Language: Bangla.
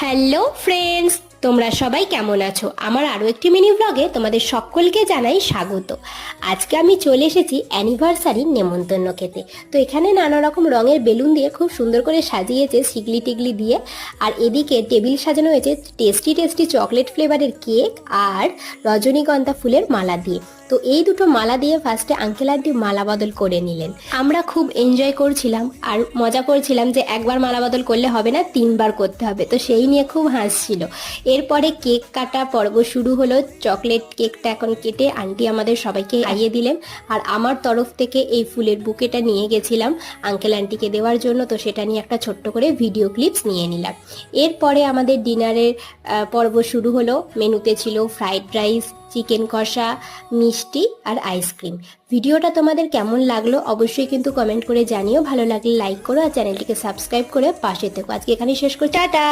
হ্যালো ফ্রেন্ডস, তোমরা সবাই কেমন আছো? আমার আরও একটি মিনি ব্লগে তোমাদের সকলকে জানাই স্বাগত। আজকে আমি চলে এসেছি অ্যানিভার্সারির নেমন্তন্ন খেতে। তো এখানে নানা রকম রঙের বেলুন দিয়ে খুব সুন্দর করে সাজিয়েছে শিগলি টিগলি দিয়ে। আর এদিকে টেবিল সাজানো হয়েছে টেস্টি টেস্টি চকলেট ফ্লেভারের কেক আর রজনীগন্ধা ফুলের মালা দিয়ে। তো এই দুটো মালা দিয়ে ফার্স্টে আঙ্কেল আন্টি মালা বদল করে নিলেন। আমরা খুব এনজয় করছিলাম আর মজা করছিলাম যে একবার মালা বদল করলে হবে না, 3বার করতে হবে। তো সেই নিয়ে খুব হাসছিল। এরপরে কেক কাটা পর্ব শুরু হলো। চকলেট কেকটা এখন কেটে আন্টি আমাদের সবাইকে খাইয়ে দিলেন। আর আমার তরফ থেকে এই ফুলের বুকেটা নিয়ে গেছিলাম আঙ্কেল আন্টিকে দেওয়ার জন্য। তো সেটা নিয়ে একটা ছোট্ট করে ভিডিও ক্লিপস নিয়ে নিলাম। এরপরে আমাদের ডিনারের পর্ব শুরু হলো। মেনুতে ছিল ফ্রাইড রাইস, চিকেন কষা, মিষ্টি আর আইসক্রিম। ভিডিওটা তোমাদের কেমন লাগলো অবশ্যই কিন্তু কমেন্ট করে জানিও। ভালো লাগলে লাইক করো আর চ্যানেলটিকে সাবস্ক্রাইব করে পাশে থেকো। আজকে এখানেই শেষ করছি, টাটা।